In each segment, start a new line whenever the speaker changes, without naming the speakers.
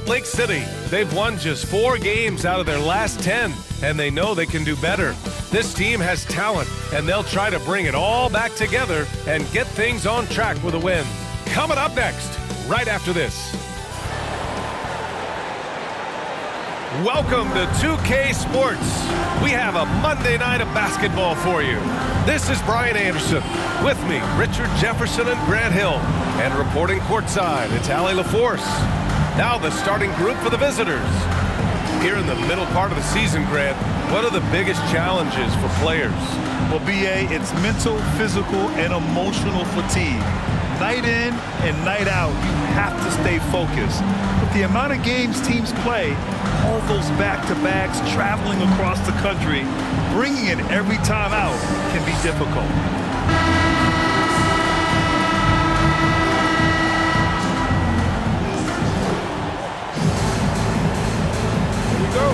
Salt Lake City. They've won just 4 games out of their last 10, and they know they can do better. This team has talent, and they'll try to bring it all back together and get things on track with a win. Coming up next, right after this. Welcome to 2K Sports. We have a Monday night of basketball for you. This is Brian Anderson. With me, Richard Jefferson and Grant Hill. And reporting courtside, it's Allie LaForce. Now the starting group for the visitors. Here in the middle part of the season, Grant, what are the biggest challenges for players?
Well, BA, it's mental, physical, and emotional fatigue. Night in and night out, you have to stay focused. With the amount of games teams play, all those back-to-backs, traveling across the country, bringing it every time out can be difficult.
Here we go.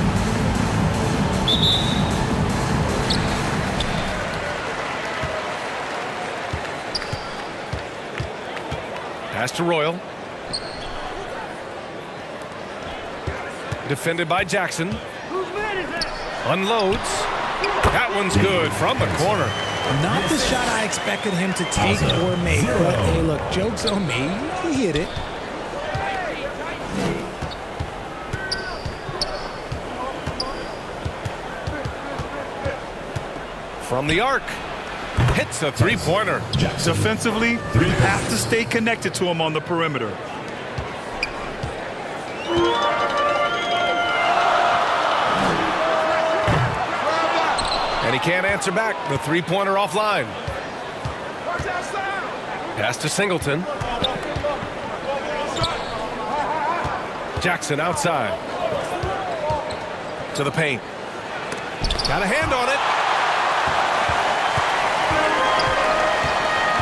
Pass to Royal. Defended by Jackson. Unloads. That one's good from the corner.
Not the shot I expected him to take or make, but hey, look, joke's on me. He hit it.
From the arc. Hits a three-pointer.
Defensively, you have to stay connected to him on the perimeter.
And he can't answer back. The three-pointer offline. Pass to Singleton. Jackson outside. To the paint. Got a hand on it.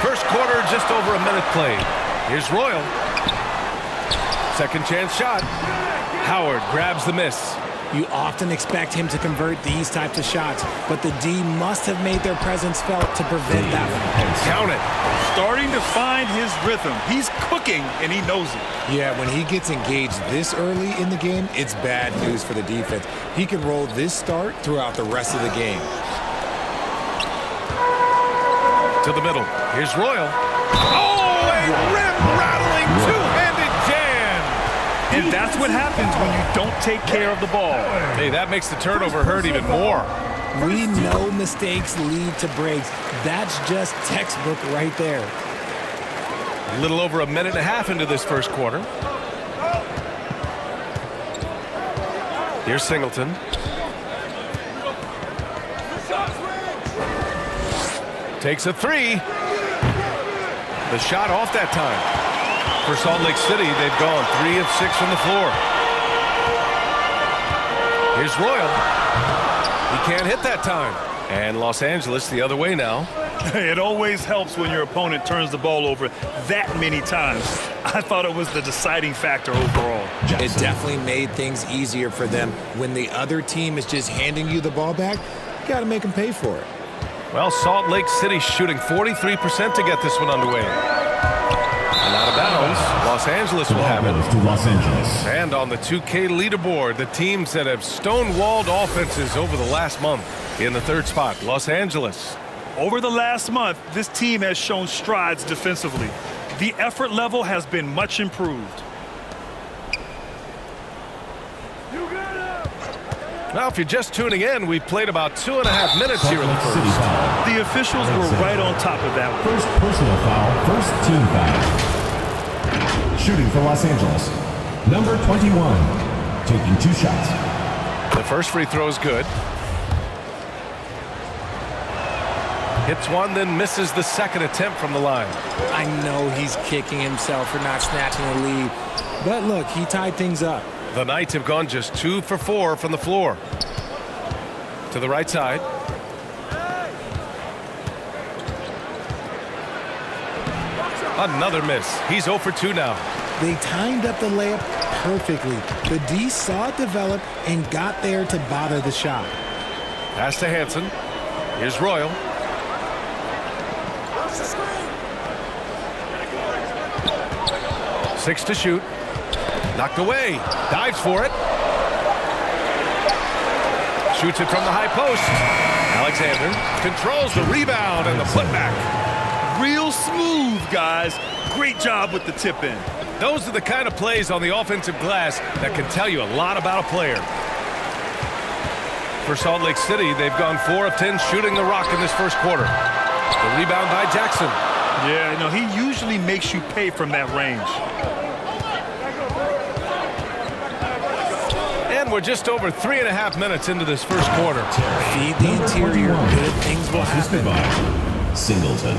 First quarter, just over a minute played. Here's Royal. Second chance shot. Howard grabs the miss.
You often expect him to convert these types of shots, but the D must have made their presence felt to prevent that one.
Count it.
Starting to find his rhythm. He's cooking, and he knows it.
Yeah, when he gets engaged this early in the game, it's bad news for the defense. He can roll this start throughout the rest of the game.
To the middle. Here's Royal. Oh, a rim-rattling two-handed jam.
And that's what happens when you don't take care of the ball.
Hey, that makes the turnover hurt even more.
We know mistakes lead to breaks. That's just textbook right there.
A little over a minute and a half into this first quarter. Here's Singleton. Takes a three. The shot off that time. For Salt Lake City, they've gone 3 of 6 from the floor. Here's Royal. He can't hit that time. And Los Angeles the other way now.
It always helps when your opponent turns the ball over that many times. I thought it was the deciding factor overall.
It definitely made things easier for them. When the other team is just handing you the ball back, you got to make them pay for it.
Well, Salt Lake City shooting 43% to get this one underway. And out of bounds, Los Angeles will have it.
To Los Angeles.
And on the 2K leaderboard, the teams that have stonewalled offenses over the last month. In the third spot, Los Angeles.
Over the last month, this team has shown strides defensively. The effort level has been much improved.
Now, if you're just tuning in, we've played about 2.5 minutes here in the first.
The officials were right on top of that one.
First personal foul, first team foul. Shooting for Los Angeles. Number 21, taking 2 shots.
The first free throw is good. Hits one, then misses the second attempt from the line.
I know he's kicking himself for not snatching the lead, but look, he tied things up.
The Knights have gone just 2 for 4 from the floor. To the right side. Another miss. He's 0 for 2 now.
They timed up the layup perfectly. The D saw it develop and got there to bother the shot.
Pass to Hansen. Here's Royal. Six to shoot. Knocked away. Dives for it. Shoots it from the high post. Alexander controls the rebound and the putback.
Real smooth, guys. Great job with the tip in.
Those are the kind of plays on the offensive glass that can tell you a lot about a player. For Salt Lake City, they've gone 4 of 10 shooting the rock in this first quarter. The rebound by Jackson.
Yeah, no, he usually makes you pay from that range.
And we're just over 3.5 minutes into this first quarter.
Feed the interior. Good things will happen.
By Singleton.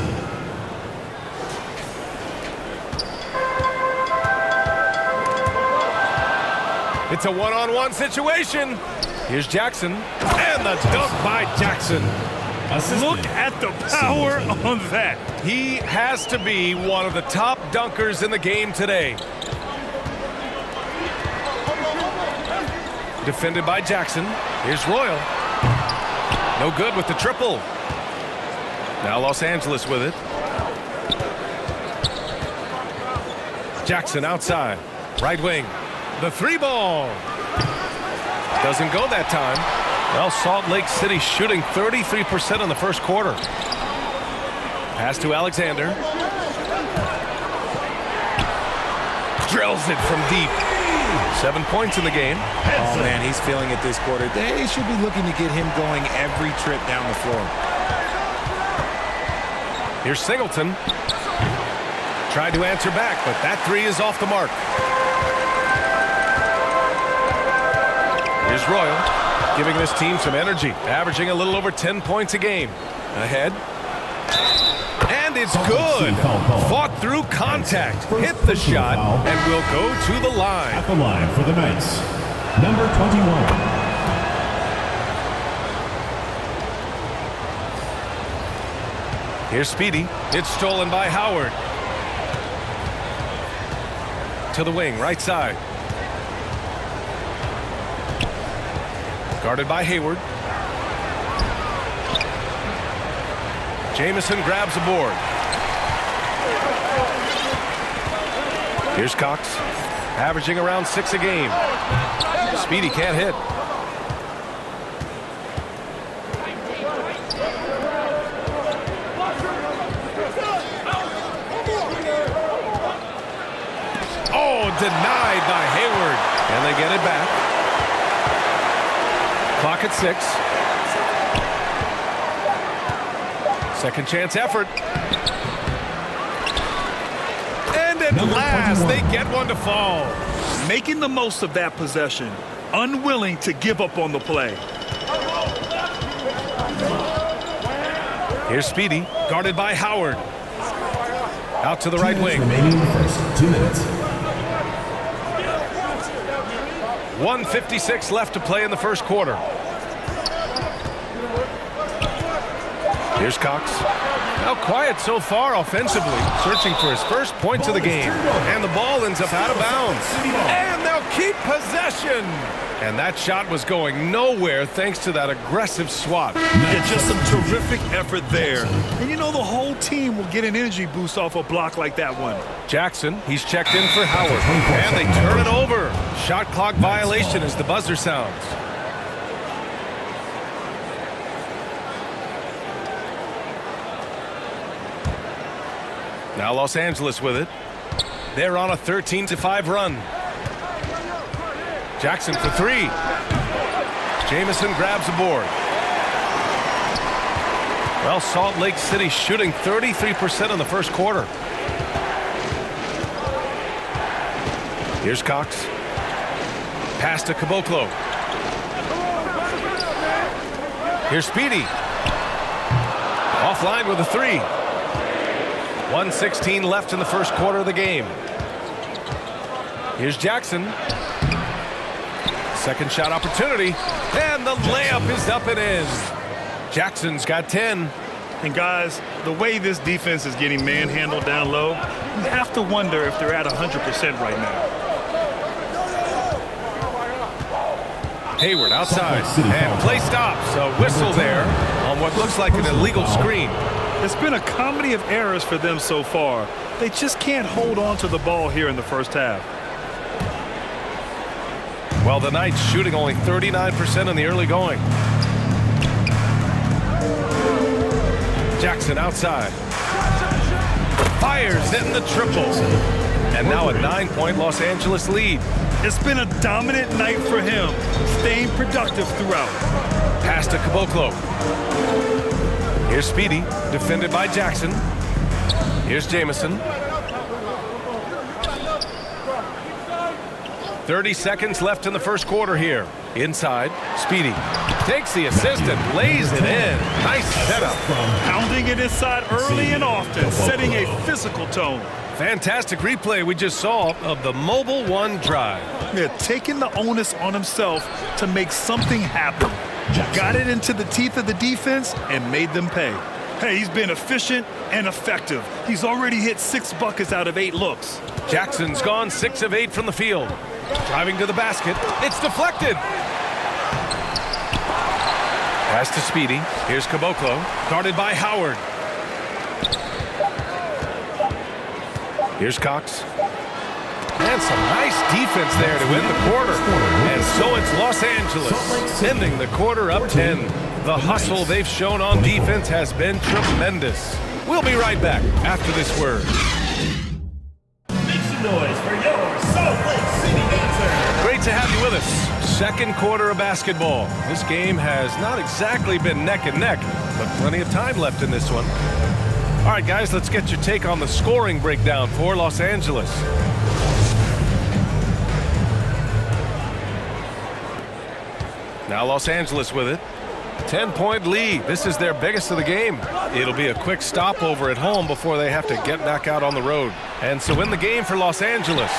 It's a one-on-one situation. Here's Jackson. And the dunk by Jackson.
Look at the power on that.
He has to be one of the top dunkers in the game today. Defended by Jackson. Here's Royal. No good with the triple. Now Los Angeles with it. Jackson outside. Right wing. The 3-ball. Doesn't go that time. Well, Salt Lake City shooting 33% in the first quarter. Pass to Alexander. Drills it from deep. 7 points in the game.
Oh, man, he's feeling it this quarter. They should be looking to get him going every trip down the floor.
Here's Singleton. Tried to answer back, but that 3 is off the mark. Here's Royal, giving this team some energy, averaging a little over 10 points a game. Ahead. And it's good. Fought through contact, hit the shot, and will go to the line.
At the line for the Knights, number 21.
Here's Speedy. It's stolen by Howard. To the wing, right side. Guarded by Hayward. Jamison grabs the board. Here's Cox, averaging around 6 a game. Speedy can't hit. Oh, denied by Hayward. And they get it back. Clock at 6. Second chance effort. And at last, they get one to fall.
Making the most of that possession. Unwilling to give up on the play.
Here's Speedy, guarded by Howard. Out to the right wing.
Remaining in the first 2 minutes.
1:56 left to play in the first quarter. Here's Cox. Now quiet so far offensively, searching for his first points of the game. And the ball ends up out of bounds. And they'll keep possession. And that shot was going nowhere thanks to that aggressive swat.
Yeah, just some terrific effort there. And you know the whole team will get an energy boost off a block like that one.
Jackson, he's checked in for Howard. And they turn it over. Shot clock violation as the buzzer sounds. Now Los Angeles with it. They're on a 13-5 run. Jackson for 3. Jamison grabs the board. Well, Salt Lake City shooting 33% in the first quarter. Here's Cox. Pass to Caboclo. Here's Speedy. Offline with a 3. 1:16 left in the first quarter of the game. Here's Jackson. Second shot opportunity. And the layup is up and in. Jackson's got 10.
And guys, the way this defense is getting manhandled down low, you have to wonder if they're at 100% right now.
Hayward outside. And play stops. A whistle there on what looks like an illegal screen.
It's been a comedy of errors for them so far. They just can't hold on to the ball here in the first half.
Well, the Knights shooting only 39% in the early going. Jackson outside. Fires in the triple. And now a 9-point Los Angeles lead.
It's been a dominant night for him, staying productive throughout.
Pass to Caboclo. Here's Speedy, defended by Jackson. Here's Jamison. 30 seconds left in the first quarter here. Inside, Speedy takes the assist and lays it in. Nice setup.
Pounding it inside early and often, setting a physical tone.
Fantastic replay we just saw of the Mobile One drive.
Yeah, taking the onus on himself to make something happen. Got it into the teeth of the defense and made them pay. Hey, he's been efficient and effective. He's already hit 6 buckets out of 8 looks.
Jackson's gone 6 of 8 from the field. Driving to the basket. It's deflected. Pass to Speedy. Here's Caboclo. Guarded by Howard. Here's Cox. And some nice defense there to end the quarter. And so it's Los Angeles ending the quarter up 10. The hustle they've shown on defense has been tremendous. We'll be right back after this word.
Make some noise for your Salt Lake City Dancers.
Great to have you with us. Second quarter of basketball. This game has not exactly been neck and neck, but plenty of time left in this one. All right, guys, let's get your take on the scoring breakdown for Los Angeles. Now Los Angeles with it. 10-point lead. This is their biggest of the game. It'll be a quick stopover at home before they have to get back out on the road. And so in the game for Los Angeles.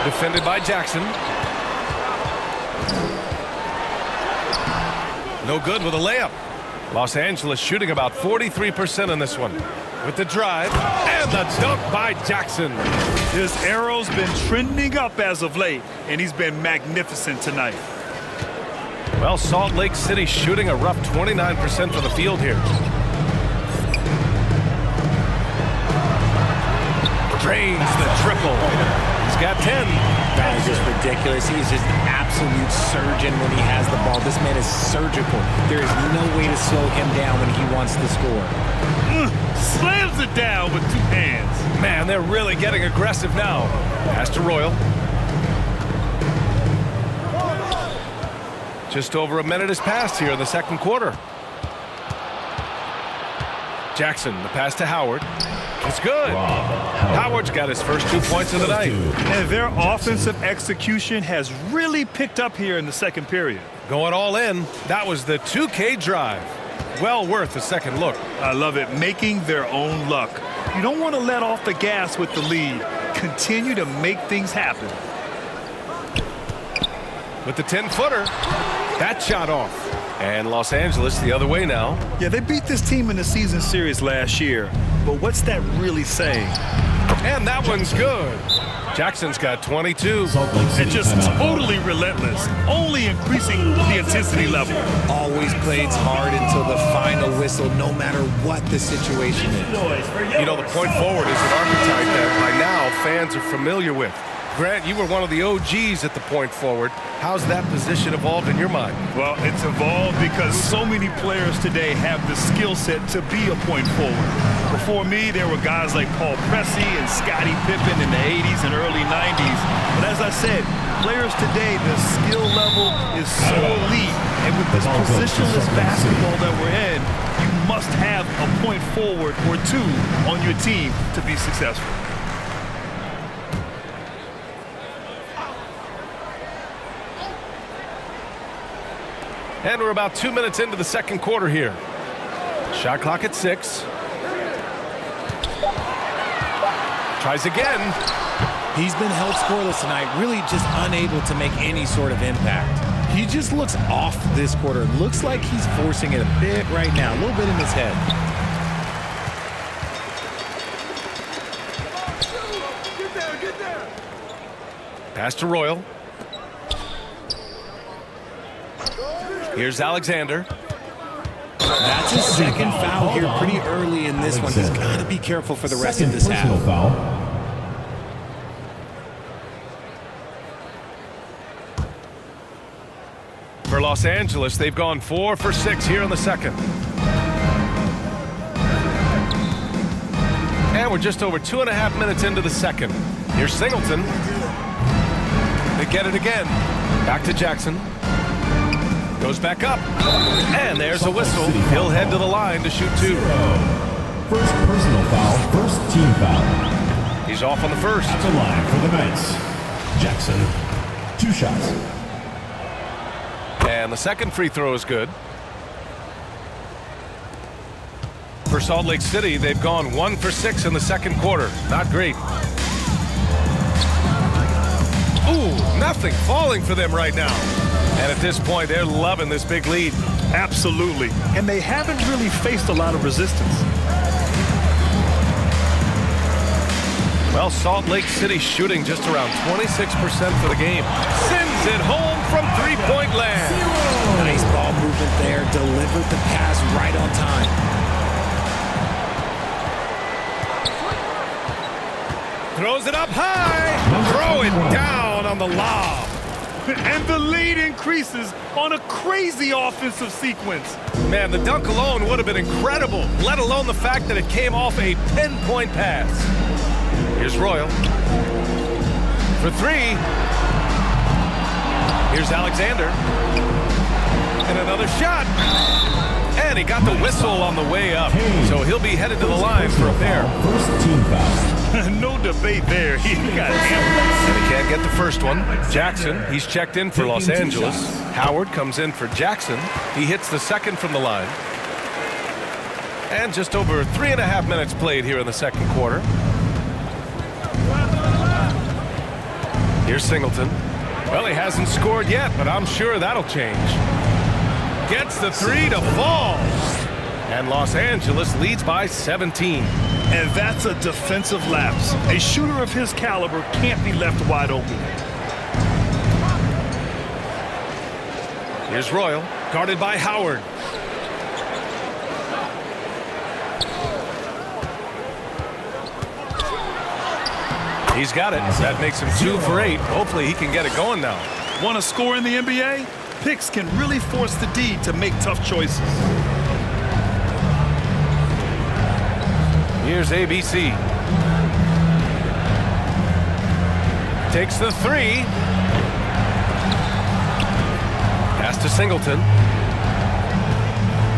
Defended by Jackson. No good with a layup. Los Angeles shooting about 43% in this one. With the drive and the dunk by Jackson.
His arrow's been trending up as of late, and he's been magnificent tonight.
Well, Salt Lake City shooting a rough 29% from the field here. Drains the triple. He's got 10.
That is just ridiculous. He's just an absolute surgeon when he has the ball. This man is surgical. There is no way to slow him down when he wants to score.
Slams it down with 2 hands.
Man, they're really getting aggressive now. Pass to Royal. Just over a minute has passed here in the second quarter. Jackson, the pass to Howard. It's good. Howard's got his first 2 points of the night.
And their offensive execution has really picked up here in the second period.
Going all in. That was the 2K drive. Well worth a second look.
I love it. Making their own luck. You don't want to let off the gas with the lead. Continue to make things happen.
With the 10-footer. That shot off. And Los Angeles the other way now.
Yeah, they beat this team in the season series last year. But what's that really saying?
And that one's good. Jackson's got 22.
And just totally relentless. Only increasing the intensity level.
Always plays hard until the final whistle, no matter what the situation is.
You know, the point forward is an archetype that by now fans are familiar with. Grant, you were one of the OGs at the point forward. How's that position evolved in your mind?
Well, it's evolved because so many players today have the skill set to be a point forward. Before me, there were guys like Paul Pressey and Scottie Pippen in the 80s and early 90s. But as I said, players today, the skill level is so elite. And with this positionless basketball that we're in, you must have a point forward or 2 on your team to be successful.
And we're about 2 minutes into the second quarter here. Shot clock at 6. Tries again.
He's been held scoreless tonight, really just unable to make any sort of impact. He just looks off this quarter. Looks like he's forcing it a bit right now, a little bit in his head.
Get there.
Pass to Royal. Here's Alexander.
That's his second foul here pretty early in this one. He's got to be careful for the rest of this half.
Foul.
For Los Angeles, they've gone 4 for 6 here in the second. And we're just over 2.5 minutes into the second. Here's Singleton. They get it again. Back to Jackson. Goes back up. And there's a whistle. He'll head to the line to shoot 2.
First personal foul, first team foul.
He's off on the first.
At the line for the Knights, Jackson. 2 shots.
And the second free throw is good. For Salt Lake City, they've gone 1 for 6 in the second quarter. Not great. Ooh, nothing falling for them right now. And at this point, they're loving this big lead.
Absolutely. And they haven't really faced a lot of resistance.
Well, Salt Lake City shooting just around 26% for the game. Sends it home from three-point land.
Nice ball movement there. Delivered the pass right on time.
Throws it up high. Throw it down on the lob.
And the lead increases on a crazy offensive sequence.
Man, the dunk alone would have been incredible, let alone the fact that it came off a pinpoint pass. Here's Royal. For 3. Here's Alexander. And another shot. And he got the whistle on the way up. So he'll be headed to the line for a pair.
First team foul.
No debate there. He got hammered.
And he can't get the first one. Jackson, he's checked in for Los Angeles. Howard comes in for Jackson. He hits the second from the line. And just over 3.5 minutes played here in the second quarter. Here's Singleton. Well, he hasn't scored yet, but I'm sure that'll change. Gets the 3 to fall. And Los Angeles leads by 17.
And that's a defensive lapse. A shooter of his caliber can't be left wide open.
Here's Royal, guarded by Howard. He's got it. That makes him 2 for 8. Hopefully he can get it going now.
Want to score in the NBA? Picks can really force the D to make tough choices.
Here's ABC. Takes the 3. Pass to Singleton.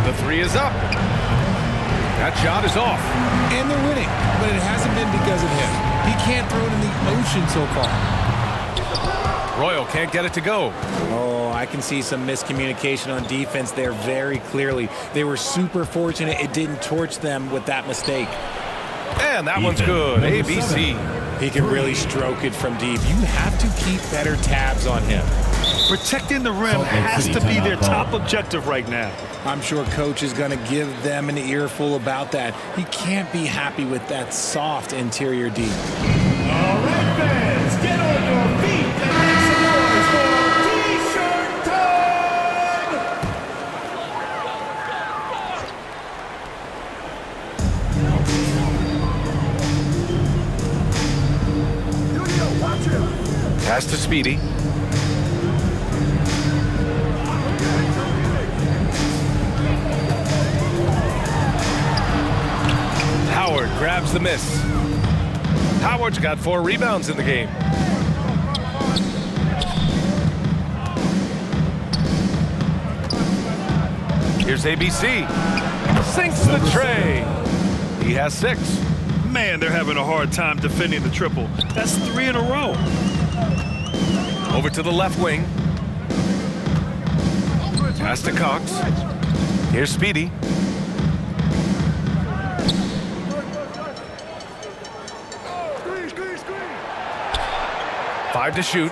The 3 is up. That shot is off.
And they're winning, but it hasn't been because of him. He can't throw it in the ocean so far.
Royal can't get it to go.
Oh, I can see some miscommunication on defense there very clearly. They were super fortunate it didn't torch them with that mistake.
And that one's good. ABC.
He can really stroke it from deep. You have to keep better tabs on him.
Protecting the rim has to be their top objective right now.
I'm sure coach is going to give them an earful about that. He can't be happy with that soft interior D.
All right, fans, get on your feet and make some noise for T-shirt time!
Pass to Speedy. Howard grabs the miss. Howard's got 4 rebounds in the game. Here's ABC. Sinks the tray. He has 6.
Man, they're having a hard time defending the triple. That's 3 in a row.
Over to the left wing. Pass to Cox. Here's Speedy. Five to shoot.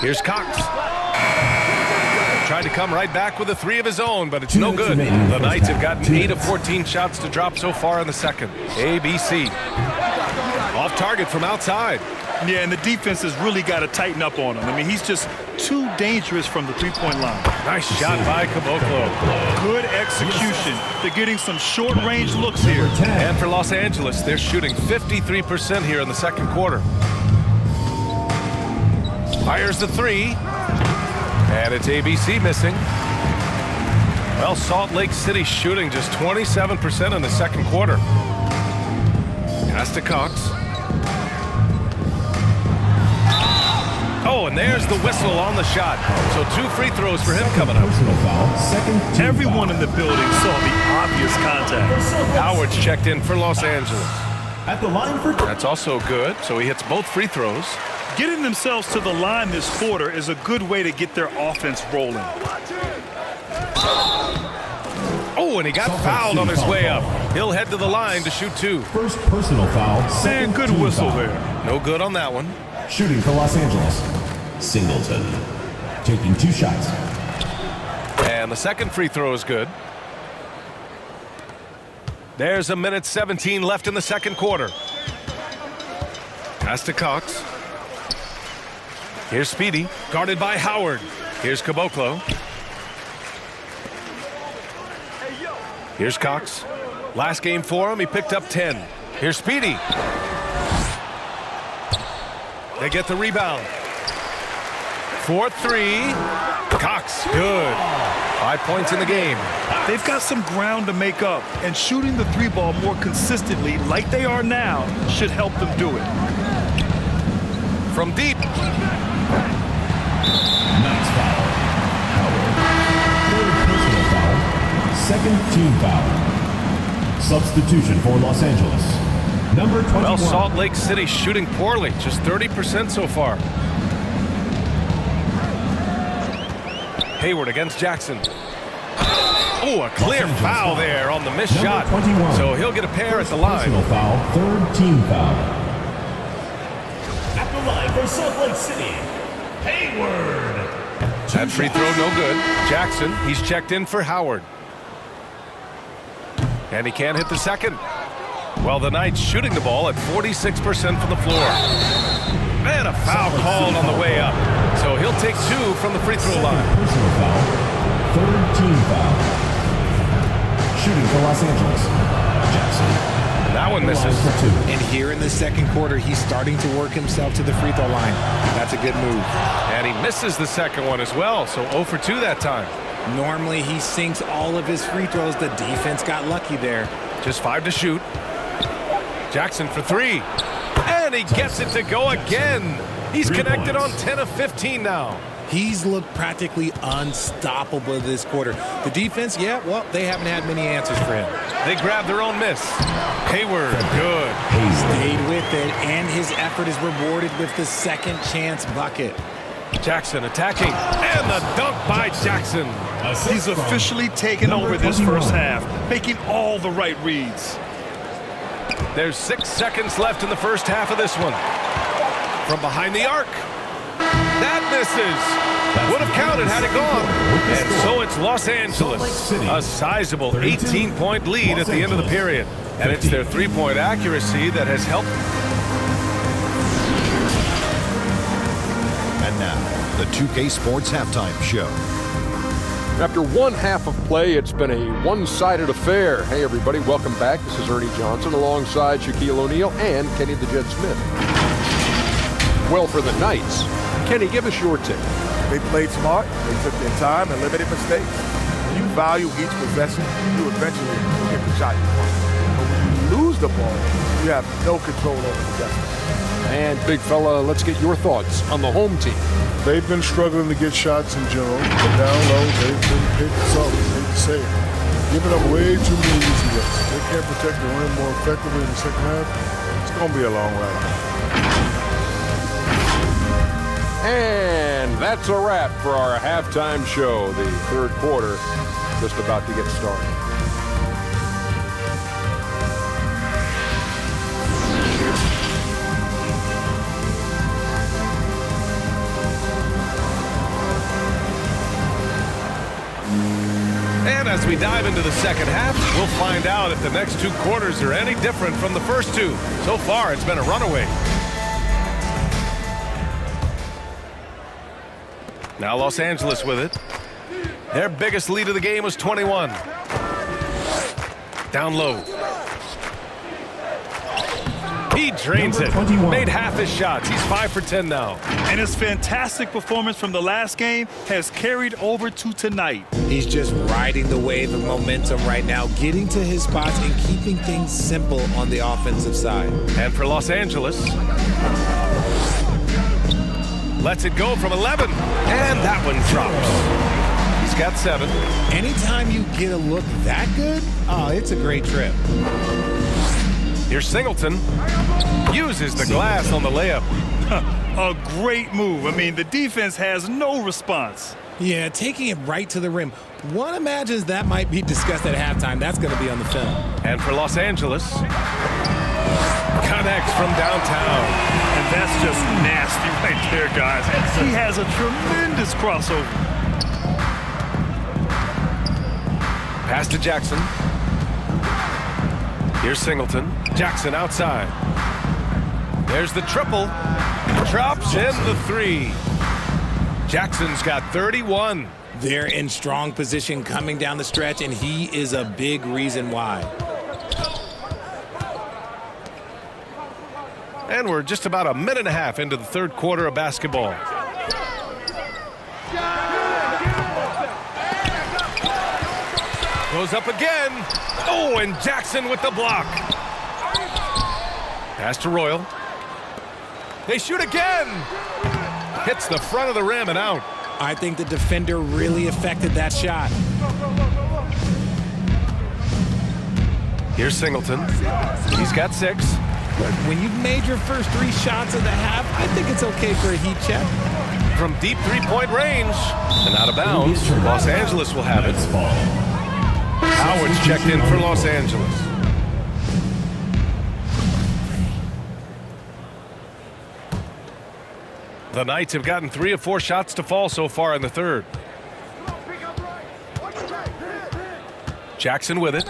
Here's Cox. Tried to come right back with a 3 of his own, but it's no good. The Knights have gotten 8 of 14 shots to drop so far in the second. ABC. Off target from outside.
Yeah, and the defense has really got to tighten up on him. I mean, he's just too dangerous from the three-point line.
Nice shot by Caboclo.
Good execution. They're getting some short-range looks here.
And for Los Angeles, they're shooting 53% here in the second quarter. Fires the three. And it's ABC missing. Well, Salt Lake City shooting just 27% in the second quarter. Pass to Cox. Oh, and there's the whistle on the shot. So 2 free throws for him coming up.
Personal foul. Second team
Everyone
foul.
in the building saw the obvious contact.
Howard's checked in for Los Angeles.
At the line for
That's also good, so he hits both free throws.
Getting themselves to the line this quarter is a good way to get their offense rolling.
Oh, and he got fouled on his way up. He'll head to the line to shoot 2.
first personal foul.
Man,
Second
good
team
whistle
foul.
there.
No good on that one.
Shooting for Los Angeles. Singleton. Taking 2 shots.
And the second free throw is good. There's a minute 17 left in the second quarter. Pass to Cox. Here's Speedy, guarded by Howard. Here's Caboclo. Here's Cox. Last game for him, he picked up 10. Here's Speedy. They get the rebound. 4-3. Cox, good. 5 points in the game.
They've got some ground to make up, and shooting the 3 ball more consistently like they are now should help them do it.
From deep.
Nice foul. Howard. Third personal foul. Second team foul. Substitution for Los Angeles. Number 21.
Well, Salt Lake City shooting poorly, just 30% so far. Hayward against Jackson. Oh, a clear foul there on the missed
Number
shot.
21.
So he'll get a pair at the line.
Personal foul. Third team foul. At the line for Salt Lake City. Hayward.
That free throw no good. Jackson, he's checked in for Howard. And he can't hit the second. Well, the Knights shooting the ball at 46% from the floor. And a foul called on the way up. So he'll take 2 from the free throw line.
Personal foul. Third team foul. Shooting for Los Angeles. Jackson.
That one misses.
For 2.
And here in the second quarter, he's starting to work himself to the free throw line. That's a good move.
And he misses the second one as well. So 0 for 2 that time.
Normally, he sinks all of his free throws. The defense got lucky there.
Just 5 to shoot. Jackson for 3. And he gets it to go again. He's
3
connected
points.
on 10 of 15 now.
He's looked practically unstoppable this quarter. The defense, yeah, well, they haven't had many answers for him.
They grab their own miss. Hayward, good.
Stayed with it, and his effort is rewarded with the second chance bucket.
Jackson attacking. And the dunk by Jackson.
He's officially taken over this first half, making all the right reads.
There's 6 seconds left in the first half of this one. From behind the arc. That misses. Would have counted had it gone. And so it's Los Angeles. A sizable 18-point lead at the end of the period. And it's their 3-point accuracy that has helped.
And now, the 2K Sports Halftime Show.
After one half of play, it's been a one-sided affair. Hey, everybody, welcome back. This is Ernie Johnson alongside Shaquille O'Neal and Kenny the Jet Smith. Well, for the Knights, Kenny, give us your take.
They played smart. They took their time and limited mistakes. When you value each possession, you eventually will get the shot you want. But when you lose the ball, you have no control over the possession.
And, big fella, let's get your thoughts on the home team.
They've been struggling to get shots in general, but down low, they've been hitting something. I hate to say it. Giving up way too many easy looks. If they can't protect the rim more effectively in the second half, it's going to be a long ride.
And that's a wrap for our halftime show. The third quarter just about to get started.
And as we dive into the second half, we'll find out if the next 2 quarters are any different from the first 2. So far, it's been a runaway. Now Los Angeles with it. Their biggest lead of the game was 21. Down low. He drains
Number
it.
21.
Made half his shots. He's 5 for 10 now.
And his fantastic performance from the last game has carried over to tonight.
He's just riding the wave of momentum right now, getting to his spots and keeping things simple on the offensive side.
And for Los Angeles, lets it go from 11. And that one drops. He's got 7.
Anytime you get a look that good, oh, it's a great trip.
Here's Singleton. Uses the glass on the layup.
A great move. I mean, the defense has no response.
Yeah, taking it right to the rim. One imagines that might be discussed at halftime. That's going to be on the film.
And for Los Angeles, connects from downtown.
And that's just nasty right there, guys. He has a tremendous crossover.
Pass to Jackson. Here's Singleton. Jackson outside. There's the triple. Drops in the 3. Jackson's got 31.
They're in strong position coming down the stretch, and he is a big reason why.
And we're just about a minute and a half into the third quarter of basketball. Goes up again. Oh, and Jackson with the block. Pass to Royal. They shoot again. Hits the front of the rim and out.
I think the defender really affected that shot.
Here's Singleton. He's got 6.
When you've made your first 3 shots of the half, I think it's okay for a heat check.
From deep three-point range and out of bounds, Los Angeles will have it. Howard's checked in for Los Angeles. The Knights have gotten 3 of 4 shots to fall so far in the third. Jackson with it.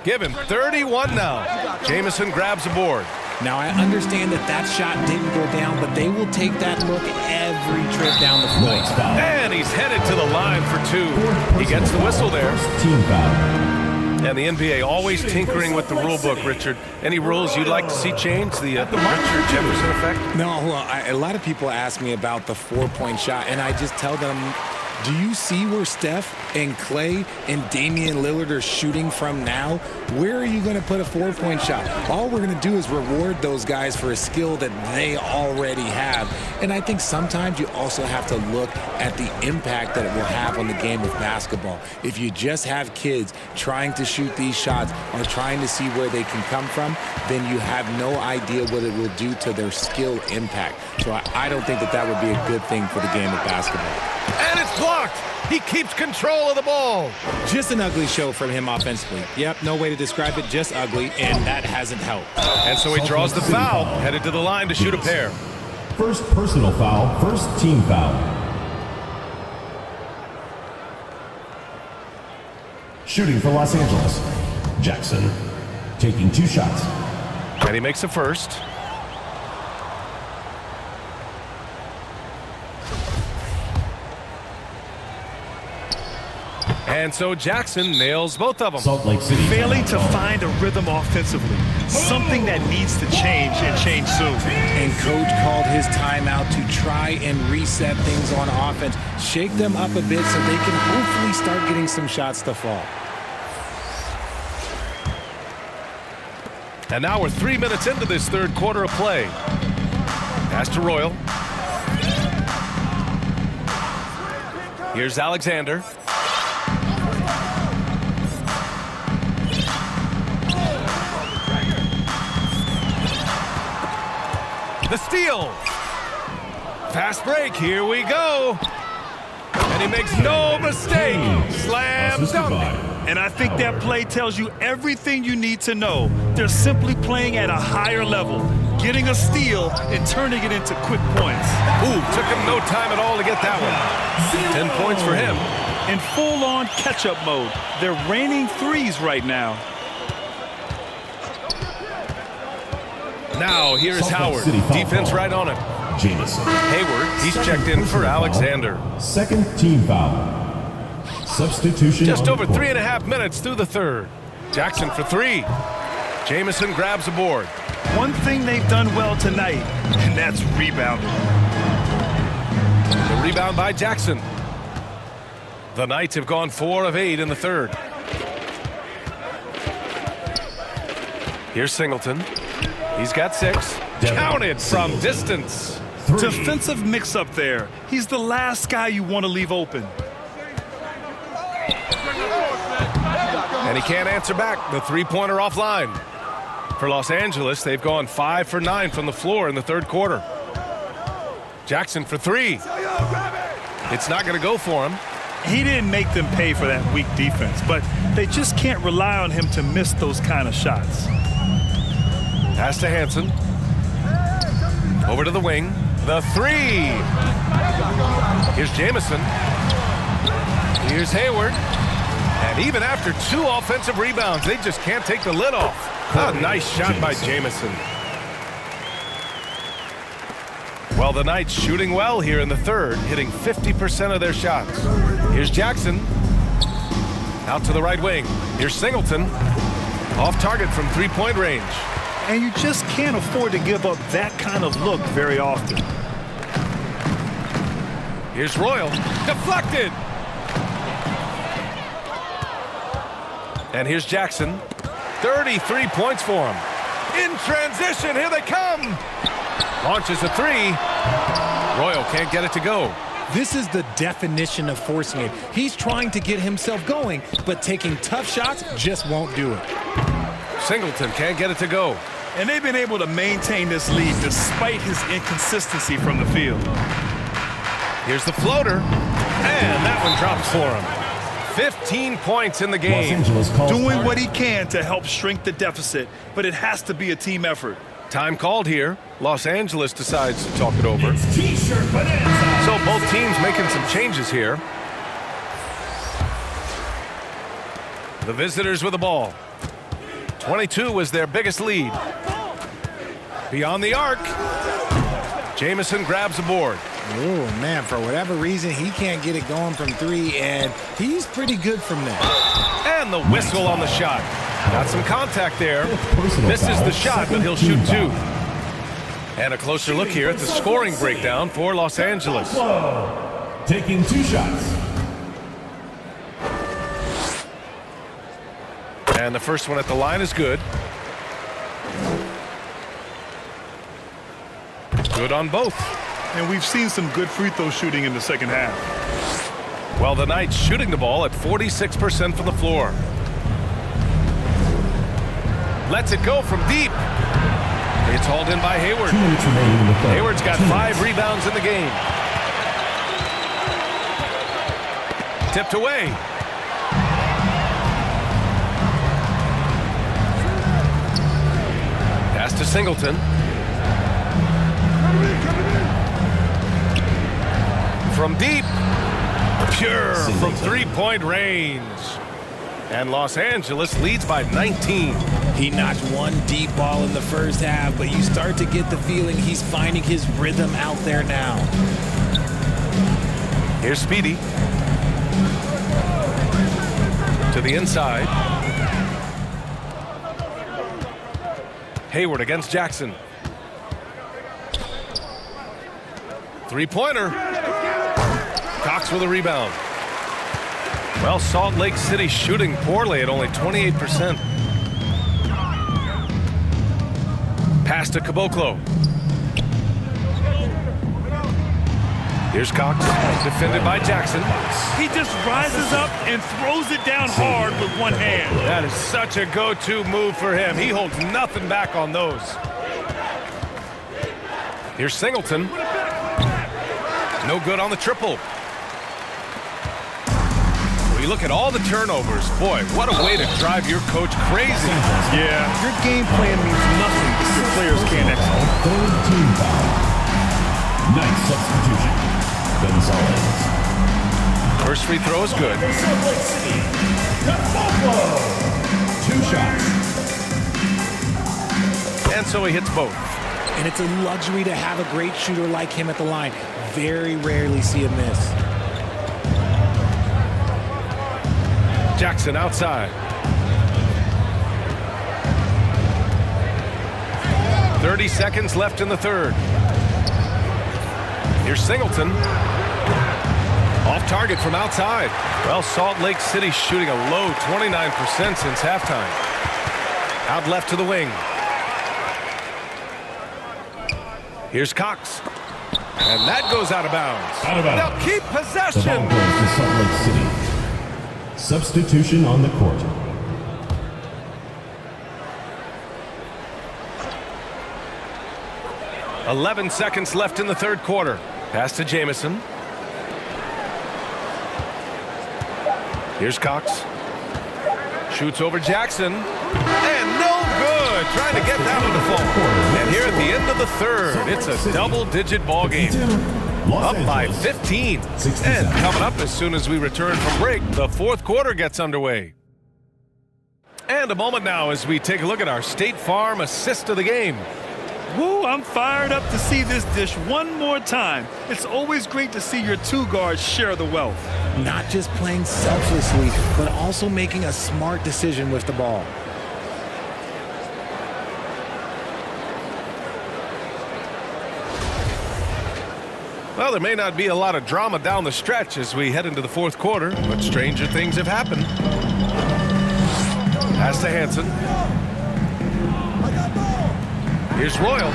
Give him 31 now. Jamison grabs a board.
Now, I understand that shot didn't go down, but they will take that look every trip down the floor.
And he's headed to the line for 2. He gets the whistle there.
Team foul.
And the NBA always tinkering with the rule book, Richard. Any rules you'd like to see changed? The Richard Jefferson effect?
No, well, a lot of people ask me about the 4-point shot, and I just tell them, do you see where Steph and Clay and Damian Lillard are shooting from now? Where are you going to put a 4-point shot? All we're going to do is reward those guys for a skill that they already have. And I think sometimes you also have to look at the impact that it will have on the game of basketball. If you just have kids trying to shoot these shots or trying to see where they can come from, then you have no idea what it will do to their skill impact. So I don't think that would be a good thing for the game of basketball.
And it's blocked. He keeps control of the ball.
Just an ugly show from him offensively. Yep, no way to describe it, just ugly, and that hasn't helped.
And so he draws the foul, headed to the line to shoot a pair.
First personal foul, first team foul. Shooting for Los Angeles, Jackson, taking 2 shots.
And he makes a first. And so Jackson nails both of them.
Salt Lake City.
Failing to find a rhythm offensively. Something that needs to change and change soon.
And coach called his timeout to try and reset things on offense, shake them up a bit so they can hopefully start getting some shots to fall.
And now we're 3 minutes into this third quarter of play. Pass to Royal. Here's Alexander. The steal. Fast break. Here we go. And he makes no mistake. Slam dunk.
And I think that play tells you everything you need to know. They're simply playing at a higher level, getting a steal and turning it into quick points.
Ooh, took him no time at all to get that one. 10 points for him.
In full-on catch-up mode, they're raining threes right now.
Now here's Howard. Defense right on him.
Jamison.
Hayward, he's checked in for Alexander.
Second team foul. Substitution.
Just over 3.5 minutes through the third. Jackson for 3. Jamison grabs the board.
one thing they've done well tonight, and that's rebounding.
The rebound by Jackson. The Knights have gone 4 of 8 in the third. Here's Singleton. He's got 6. Counted from distance.
Defensive mix-up there. He's the last guy you want to leave open.
And he can't answer back. The three-pointer offline. For Los Angeles, they've gone 5 for 9 from the floor in the third quarter. Jackson for 3. It's not going to go for him.
He didn't make them pay for that weak defense, but they just can't rely on him to miss those kind of shots.
Pass to Hansen. Over to the wing. The 3. Here's Jamison. Here's Hayward. And even after 2 offensive rebounds, they just can't take the lid off. A nice shot by Jamison. Well, the Knights shooting well here in the third, hitting 50% of their shots. Here's Jackson. Out to the right wing. Here's Singleton. Off target from three-point range.
And you just can't afford to give up that kind of look very often.
Here's Royal. Deflected. And here's Jackson. 33 points for him. In transition, here they come. Launches a 3. Royal can't get it to go.
This is the definition of forcing it. He's trying to get himself going, but taking tough shots just won't do it.
Singleton can't get it to go.
And they've been able to maintain this lead despite his inconsistency from the field.
Here's the floater. And that one drops for him. 15 points in the game.
Doing what he can to help shrink the deficit, but it has to be a team effort.
Time called here. Los Angeles decides to talk it over. So both teams making some changes here. The visitors with the ball. 22 was their biggest lead. Beyond the arc. Jamison grabs the board.
Oh, man, for whatever reason, he can't get it going from 3, and he's pretty good from there.
And the whistle on the shot. Got some contact there. Misses the shot, but he'll shoot 2. And a closer look here at the scoring breakdown for Los Angeles.
Taking 2 shots.
And the first one at the line is good. Good on both.
And we've seen some good free throw shooting in the second half.
Well, the Knights shooting the ball at 46% from the floor. Lets it go from deep. It's hauled in by Hayward. Hayward's got 5 rebounds in the game. Tipped away. Pass to Singleton. From deep. Pure from three-point range. And Los Angeles leads by 19.
He knocked one deep ball in the first half, but you start to get the feeling he's finding his rhythm out there now.
Here's Speedy. To the inside. Hayward against Jackson. Three-pointer. Cox with a rebound. Well, Salt Lake City shooting poorly at only 28%. Pass to Caboclo. Here's Cox, defended by Jackson.
He just rises up and throws it down hard with one hand.
That is such a go-to move for him. He holds nothing back on those. Here's Singleton. No good on the triple. We look at all the turnovers. Boy, what a way to drive your coach crazy.
Yeah, your game plan means nothing if your players can't execute.
Third team foul. Nice substitution. Gonzalez.
First free throw is good.
2 shots.
And so he hits both.
And it's a luxury to have a great shooter like him at the line. Very rarely see a miss.
Jackson outside. 30 seconds left in the third. Here's Singleton. Off target from outside. Well, Salt Lake City shooting a low 29% since halftime. Out left to the wing. Here's Cox. And that goes out of bounds. They'll keep
The
possession.
ball goes to Salt Lake City. Substitution on the court.
.11 seconds left in the third quarter. Pass to Jamison. Here's Cox. Shoots over Jackson. And no good. Trying to get that one to fall. And here at the end of the third, it's a double-digit ball game. Up by 15. And coming up as soon as we return from break, the fourth quarter gets underway. And a moment now as we take a look at our State Farm assist of the game.
Woo, I'm fired up to see this dish one more time. It's always great to see your two guards share the wealth.
Not just playing selflessly, but also making a smart decision with the ball.
Well, there may not be a lot of drama down the stretch as we head into the fourth quarter, but stranger things have happened. Pass to Hansen. Here's Royal.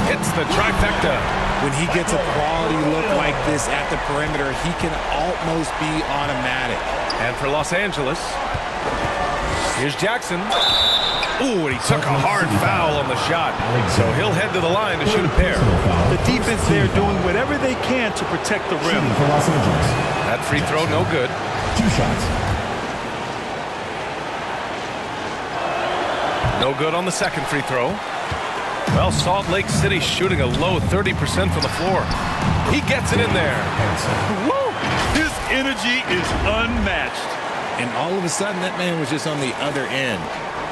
Hits the trifecta.
When he gets a quality look like this at the perimeter, he can almost be automatic.
And for Los Angeles, here's Jackson. Ooh, and he took a hard foul on the shot. So he'll head to the line to shoot a pair.
The defense there doing whatever they can to protect the rim.
For Los Angeles.
That free throw, no good.
2 shots.
No good on the second free throw. Well, Salt Lake City shooting a low 30% from the floor. He gets it in there.
Woo! His energy is unmatched.
And all of a sudden, that man was just on the other end.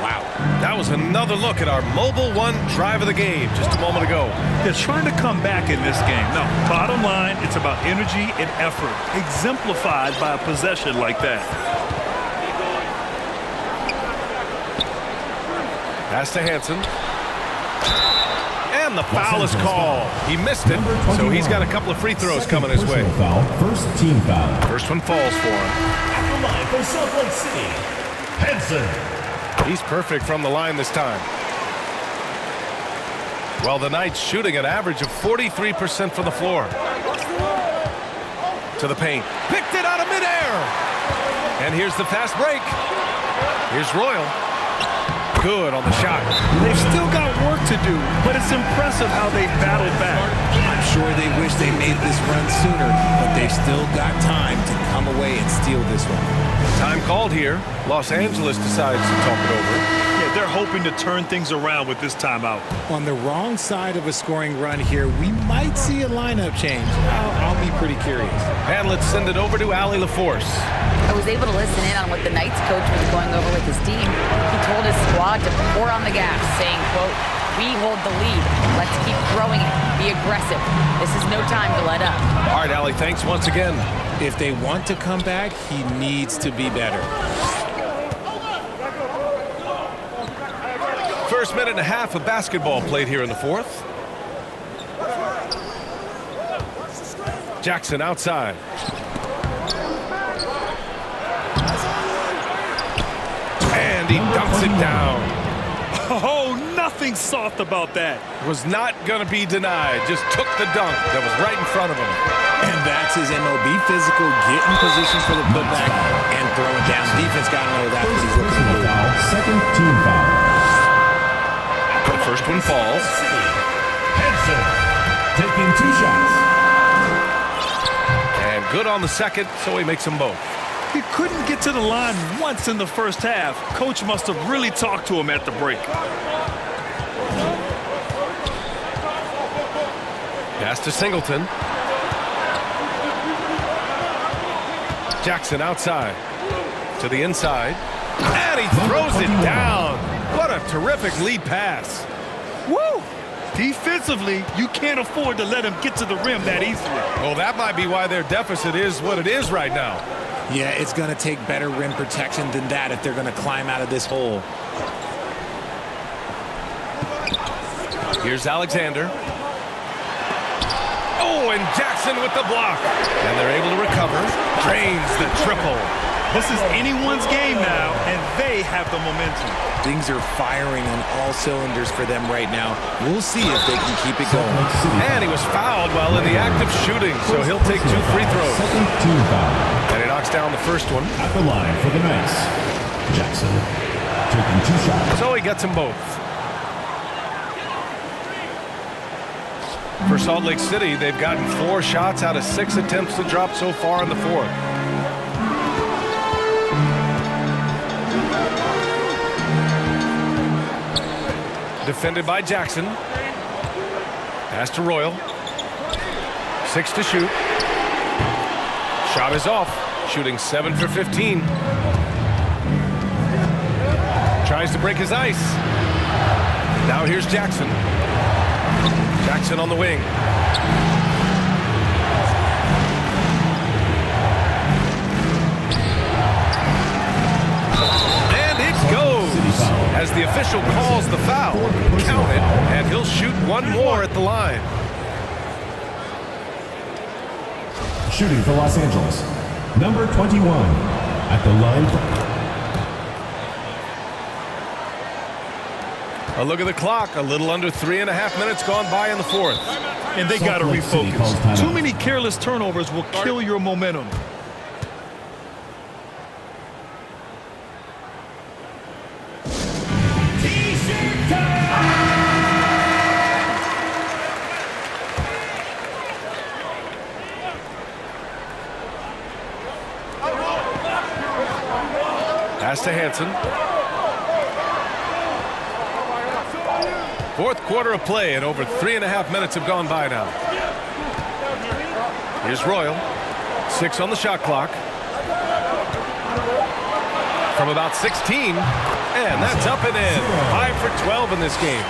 Wow.
That was another look at our Mobile One drive of the game just a moment ago.
They're trying to come back in this game. No, bottom line, it's about energy and effort, exemplified by a possession like that.
Pass to Hansen. And the foul is called. He missed it, so he's got a couple of free throws coming his way.
Foul. First team foul.
First one falls for him.
At the line for Salt Lake City, Hansen.
He's perfect from the line this time. Well, the Knights shooting an average of 43% from the floor. To the paint. Picked it out of midair. And here's the fast break. Here's Royal. Good on the shot.
They've still got work to do, but it's impressive how they battled back.
I'm sure they wish they made this run sooner, but they've still got time to come away and steal this one.
Time called here. Los Angeles decides to talk it over.
Yeah, they're hoping to turn things around with this timeout.
On the wrong side of a scoring run here, we might see a lineup change. I'll be pretty curious.
And let's send it over to Allie LaForce.
I was able to listen in on what the Knights coach was going over with his team. He told his squad to pour on the gas, saying, quote, "We hold the lead. Let's keep throwing it. Be aggressive. This is no time to let up."
All right, Allie, thanks once again.
If they want to come back, he needs to be better.
First minute and a half of basketball played here in the fourth. Jackson outside. And he dunks it down.
Oh, nothing soft about that.
Was not going to be denied. Just took the dunk that was right in front of him.
And that's his MOB, physical, get in position for the putback, and throw it down. Defense got to know that because he's looking to
Foul. Second team foul.
The first one falls.
Hansen taking 2 shots.
And good on the second, so he makes them both.
He couldn't get to the line once in the first half. Coach must have really talked to him at the break.
Pass to Singleton. Jackson outside. To the inside. And he throws it down. What a terrific lead pass.
Woo! Defensively, you can't afford to let him get to the rim that easily.
Well, that might be why their deficit is what it is right now.
Yeah, it's going to take better rim protection than that if they're going to climb out of this hole.
Here's Alexander. Oh, and Jackson with the block. And they're able to recover. Drains the triple.
This is anyone's game now, and they have the momentum.
Things are firing on all cylinders for them right now. We'll see if they can keep it going.
And he was fouled while in the act of shooting, so he'll take 2 free throws.
Second team foul.
And he knocks down the first one.
At the line for the Knights, Jackson taking 2 shots.
So he gets them both. For Salt Lake City, they've gotten 4 shots out of 6 attempts to drop so far in the fourth. Defended by Jackson. Pass to Royal. 6 to shoot. Shot is off. Shooting 7 for 15. Tries to break his ice. Now here's Jackson. Jackson on the wing. And it goes as the official calls the foul. Count it, and he'll shoot 1 more at the line.
Shooting for Los Angeles, number 21 at the line.
A look at the clock. A little under 3.5 minutes gone by in the fourth.
And they got to refocus. Too many careless turnovers will kill your momentum.
Pass to Hansen. Fourth quarter of play, and over 3.5 minutes have gone by now. Here's Royal. 6 on the shot clock. From about 16, and that's up and in. 5 for 12 in this game.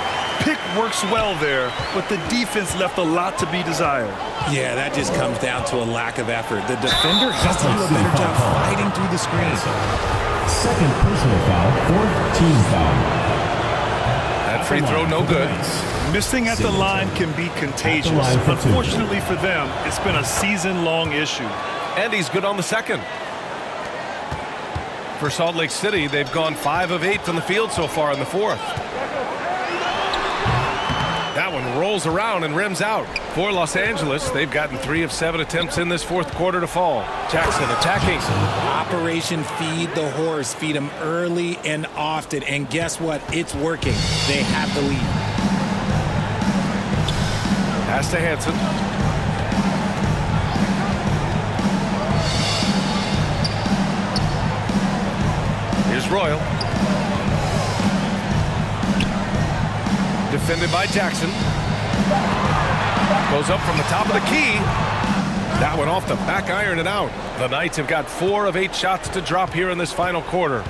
Pick works well there, but the defense left a lot to be desired.
Yeah, that just comes down to a lack of effort. The defender has to do a better job fighting through the screens.
Second personal foul, 4th team foul.
That free throw no good.
Missing at the line can be contagious. Unfortunately for them, it's been a season-long issue.
And he's good on the second. For Salt Lake City, they've gone 5 of 8 from the field so far in the fourth. That one rolls around and rims out. For Los Angeles, they've gotten 3 of 7 attempts in this fourth quarter to fall. Jackson attacking.
Operation Feed the Horse. Feed them early and often. And guess what? It's working. They have the lead.
Pass to Hansen. Here's Royal. Defended by Jackson. Goes up from the top of the key. That one off the back iron and out. The Knights have got 4 of 8 shots to drop here in this final quarter.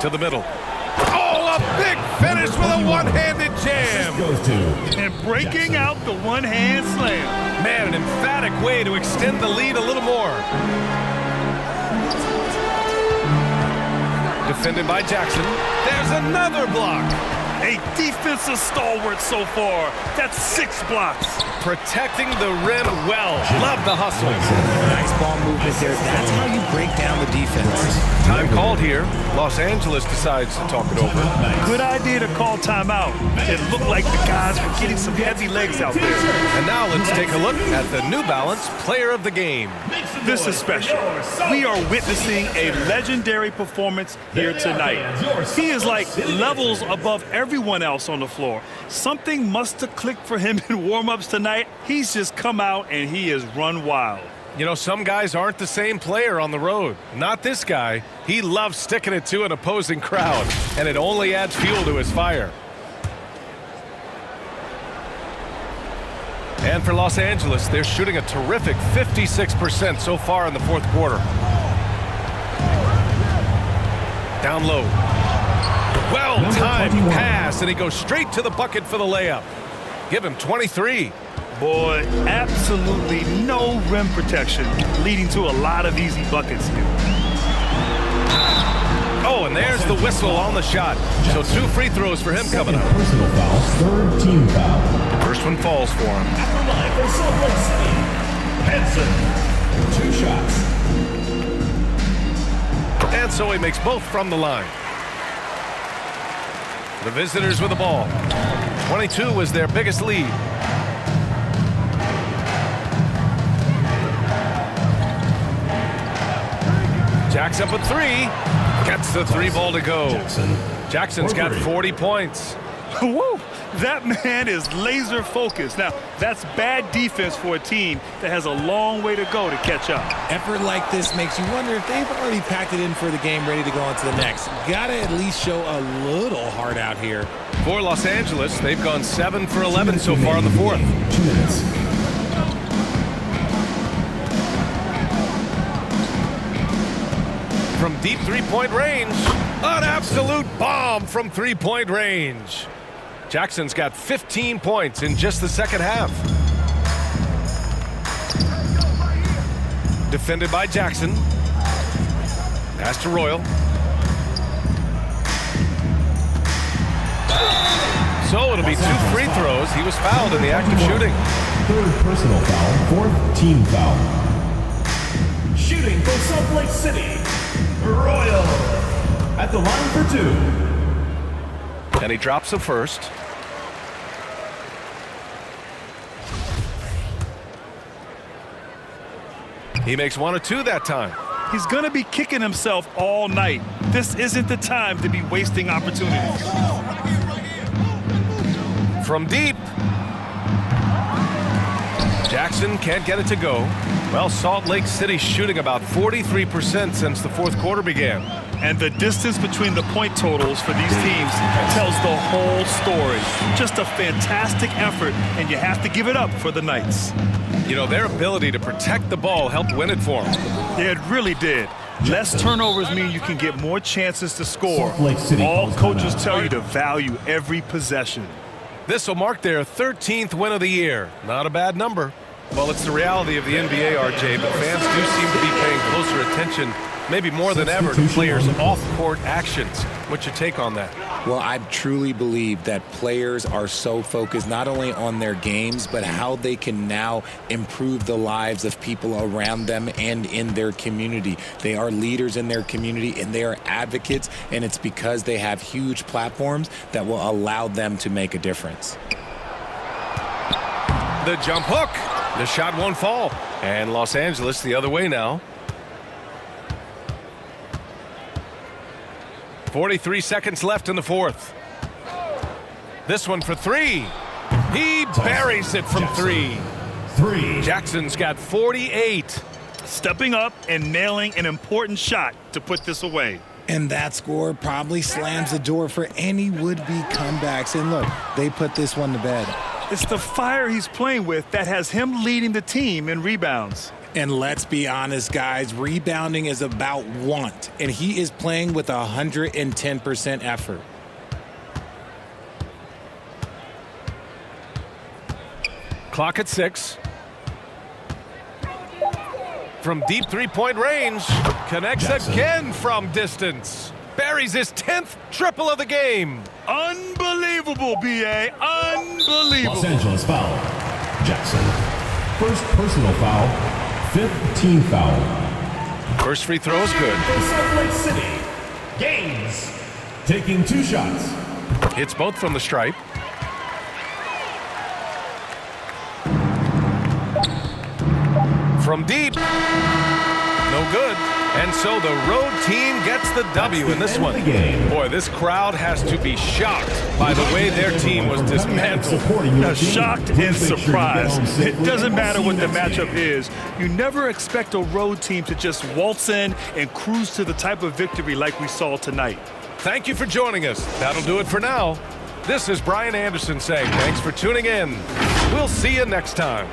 To the middle. Oh, a big finish with a one-handed jam.
And breaking out the one-hand slam.
Man, an emphatic way to extend the lead a little more. Defended by Jackson. There's another block.
A defensive stalwart so far. That's 6 blocks.
Protecting the rim well. Love the hustle.
Nice ball movement there. That's how you break down the defense.
Time called here. Los Angeles decides to talk it over.
Good idea to call timeout. It looked like the guys were getting some heavy legs out there.
And now let's take a look at the New Balance Player of the Game.
This is special. We are witnessing a legendary performance here tonight. He is like levels above everyone else on the floor. Something must have clicked for him in warm-ups tonight. He's just come out and he has run wild.
You know, some guys aren't the same player on the road. Not this guy. He loves sticking it to an opposing crowd, and it only adds fuel to his fire. And for Los Angeles, they're shooting a terrific 56% so far in the fourth quarter. Down low. Well-timed pass, and he goes straight to the bucket for the layup. Give him 23.
Boy, absolutely no rim protection, leading to a lot of easy buckets here.
Oh, and there's the whistle on the shot. So 2 free throws for him coming up.
Personal foul, 3rd team foul.
First one falls for him.
At the line for Salt Lake City, Hansen. 2 shots.
And so he makes both from the line. The visitors with the ball. 22 was their biggest lead. Jack's up at 3. Gets the 3 ball to go. Jackson's got 40 points.
Woo! That man is laser focused. Now, that's bad defense for a team that has a long way to go to catch up.
Effort like this makes you wonder if they've already packed it in for the game, ready to go on to the next. Gotta at least show a little heart out here.
For Los Angeles, they've gone 7 for 11 so far in the fourth.
2 minutes.
From deep three-point range, an absolute bomb from three-point range. Jackson's got 15 points in just the second half. Defended by Jackson. Pass to Royal. So it'll be 2 free throws. He was fouled in the act of shooting.
3rd personal foul, 4th team foul. Shooting for Salt Lake City, Royal. At the line for 2.
And he drops the first. He makes 1 or 2 that time.
He's going to be kicking himself all night. This isn't the time to be wasting opportunities.
From deep. Jackson can't get it to go. Well, Salt Lake City shooting about 43% since the fourth quarter began.
And the distance between the point totals for these teams tells the whole story. Just a fantastic effort, and you have to give it up for the Knights.
You know, their ability to protect the ball helped win it for them.
Yeah, it really did. Less turnovers mean you can get more chances to score.
Salt Lake City
All
calls
coaches
timeout.
tell you to value every possession.
This will mark their 13th win of the year. Not a bad number. Well, it's the reality of the NBA, RJ, but fans do seem to be paying closer attention, maybe more than ever, to players' off-court actions. What's your take on that?
Well, I truly believe that players are so focused not only on their games, but how they can now improve the lives of people around them and in their community. They are leaders in their community, and they are advocates, and it's because they have huge platforms that will allow them to make a difference.
The jump hook. The shot won't fall. And Los Angeles the other way now. 43 seconds left in the fourth. This one for 3. He buries it from 3. Jackson's got 48.
Stepping up and nailing an important shot to put this away.
And that score probably slams the door for any would-be comebacks. And look, they put this one to bed.
It's the fire he's playing with that has him leading the team in rebounds.
And let's be honest, guys, rebounding is about want, and he is playing with 110% effort.
Clock at 6. From deep three-point range, connects
Jackson.
again from distance. Buries his 10th triple of the game.
Unbelievable, B.A. Unbelievable.
Los Angeles foul. Jackson. 1st personal foul, 5th team foul.
First free throw is good.
For Salt Lake City, Gaines. Taking 2 shots.
Hits both from the stripe. From deep. No good. And so the road team gets the W in this one. Boy, this crowd has to be shocked by the way their team was dismantled.
Shocked and surprised. It doesn't matter what the matchup is. You never expect a road team to just waltz in and cruise to the type of victory like we saw tonight.
Thank you for joining us. That'll do it for now. This is Brian Anderson saying thanks for tuning in. We'll see you next time.